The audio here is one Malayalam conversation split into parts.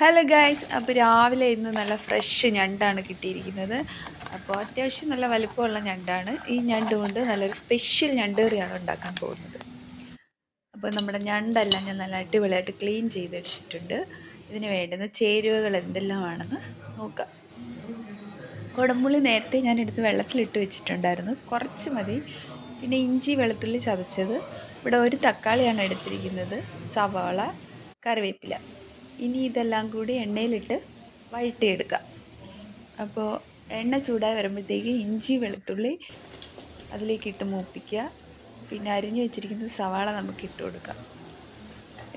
ഹലോ ഗായ്സ്, അപ്പോൾ രാവിലെ ഇന്ന് നല്ല ഫ്രഷ് ഞണ്ടാണ് കിട്ടിയിരിക്കുന്നത്. അപ്പോൾ അത്യാവശ്യം നല്ല വലിപ്പമുള്ള ഞണ്ടാണ്. ഈ ഞണ്ട് കൊണ്ട് നല്ലൊരു സ്പെഷ്യൽ ഞണ്ട് കറിയാണ് ഉണ്ടാക്കാൻ പോകുന്നത്. അപ്പോൾ നമ്മുടെ ഞണ്ടെല്ലാം ഞാൻ നല്ല അടിപൊളിയായിട്ട് ക്ലീൻ ചെയ്തെടുത്തിട്ടുണ്ട്. ഇതിന് വേണ്ടുന്ന ചേരുവകൾ എന്തെല്ലാമാണെന്ന് നോക്കാം. കുടംപുളി നേരത്തെ ഞാൻ എടുത്ത് വെള്ളത്തിലിട്ട് വെച്ചിട്ടുണ്ടായിരുന്നു, കുറച്ച് മതി. പിന്നെ ഇഞ്ചി വെളുത്തുള്ളി ചതച്ചത്, ഇവിടെ ഒരു തക്കാളിയാണ് എടുത്തിരിക്കുന്നത്, സവാള, കറിവേപ്പില. ഇനി ഇതെല്ലാം കൂടി എണ്ണയിലിട്ട് വഴറ്റിയെടുക്കാം. അപ്പോൾ എണ്ണ ചൂടായി വരുമ്പോഴത്തേക്ക് ഇഞ്ചി വെളുത്തുള്ളി അതിലേക്കിട്ട് മൂപ്പിക്കുക. പിന്നെ അരിഞ്ഞു വെച്ചിരിക്കുന്ന സവാള നമുക്ക് ഇട്ട് കൊടുക്കാം.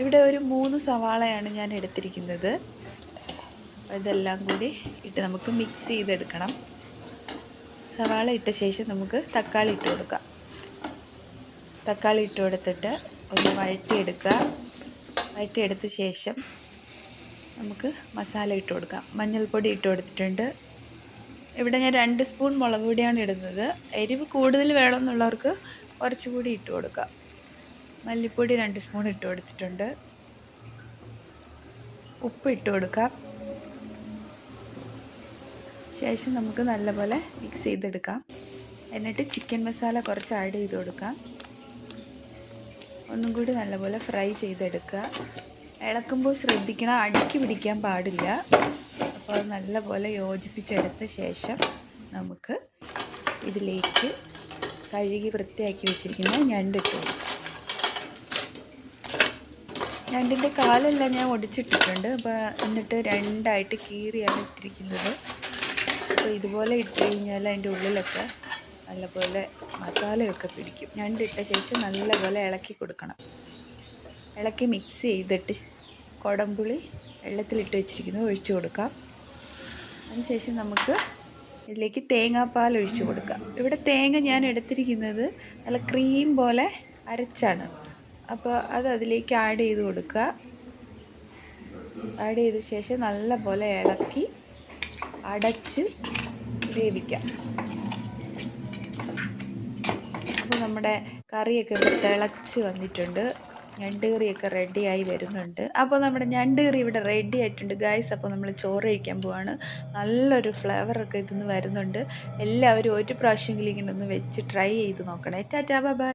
ഇവിടെ ഒരു 3 സവാളയാണ് ഞാൻ എടുത്തിരിക്കുന്നത്. ഇതെല്ലാം കൂടി ഇട്ട് നമുക്ക് മിക്സ് ചെയ്തെടുക്കണം. സവാള ഇട്ട ശേഷം നമുക്ക് തക്കാളി ഇട്ട് കൊടുക്കാം. തക്കാളി ഇട്ട് കൊടുത്തിട്ട് ഒന്ന് വഴറ്റിയെടുക്കുക. വഴറ്റിയെടുത്ത ശേഷം നമുക്ക് മസാല ഇട്ട് കൊടുക്കാം. മഞ്ഞൾപ്പൊടി ഇട്ട് കൊടുത്തിട്ടുണ്ട്. ഇവിടെ ഞാൻ 2 സ്പൂൺ മുളക് പൊടിയാണ് ഇടുന്നത്. എരിവ് കൂടുതൽ വേണമെന്നുള്ളവർക്ക് കുറച്ചുകൂടി ഇട്ട് കൊടുക്കാം. മല്ലിപ്പൊടി 2 സ്പൂൺ ഇട്ട് കൊടുത്തിട്ടുണ്ട്. ഉപ്പ് ഇട്ട് കൊടുക്കാം. ശേഷം നമുക്ക് നല്ലപോലെ മിക്സ് ചെയ്തെടുക്കാം. എന്നിട്ട് ചിക്കൻ മസാല കുറച്ച് ആഡ് ചെയ്ത് കൊടുക്കാം. ഒന്നും കൂടി നല്ലപോലെ ഫ്രൈ ചെയ്തെടുക്കുക. ഇളക്കുമ്പോൾ ശ്രദ്ധിക്കണം, അടുക്കി പിടിക്കാൻ പാടില്ല. അപ്പോൾ അത് നല്ലപോലെ യോജിപ്പിച്ചെടുത്ത ശേഷം നമുക്ക് ഇതിലേക്ക് കഴുകി വൃത്തിയാക്കി വെച്ചിരിക്കുന്ന ഞണ്ടിട്ട് കൊടുക്കാം. ഞണ്ടിൻ്റെ കാലെല്ലാം ഞാൻ ഒടിച്ചിട്ടിട്ടുണ്ട്. അപ്പോൾ എന്നിട്ട് 2ആയിട്ട് കീറിയാണ് ഇട്ടിരിക്കുന്നത്. അപ്പോൾ ഇതുപോലെ ഇട്ട് കഴിഞ്ഞാൽ അതിൻ്റെ ഉള്ളിലൊക്കെ നല്ലപോലെ മസാലയൊക്കെ പിടിക്കും. ഞണ്ടിട്ട ശേഷം നല്ലപോലെ ഇളക്കി കൊടുക്കണം. ഇളക്കി മിക്സ് ചെയ്തിട്ട് കുടംപുളി വെള്ളത്തിലിട്ട് വെച്ചിരിക്കുന്നത് ഒഴിച്ചു കൊടുക്കാം. അതിനുശേഷം നമുക്ക് ഇതിലേക്ക് തേങ്ങാപ്പാൽ ഒഴിച്ചു കൊടുക്കാം. ഇവിടെ തേങ്ങ ഞാൻ എടുത്തിരിക്കുന്നത് നല്ല ക്രീം പോലെ അരച്ചാണ്. അപ്പോൾ അത് അതിലേക്ക് ആഡ് ചെയ്ത് കൊടുക്കുക. ആഡ് ചെയ്ത ശേഷം നല്ലപോലെ ഇളക്കി അടച്ച് വേവിക്കാം. അപ്പോൾ നമ്മുടെ കറിയൊക്കെ ഇവിടെ തിളച്ച് വന്നിട്ടുണ്ട്. ഞണ്ട് കറിയൊക്കെ റെഡിയായി വരുന്നുണ്ട്. അപ്പോൾ നമ്മുടെ ഞണ്ട് കറി ഇവിടെ റെഡി ആയിട്ടുണ്ട് ഗായ്സ്. അപ്പോൾ നമ്മൾ ചോറ് കഴിക്കാൻ പോവാണ്. നല്ലൊരു ഫ്ലേവറൊക്കെ ഇതിന്ന് വരുന്നുണ്ട്. എല്ലാവരും ഒരു പ്രാവശ്യമെങ്കിലും ഇങ്ങനെ ഒന്ന് വെച്ച് ട്രൈ ചെയ്ത് നോക്കണേ. Tata bye bye.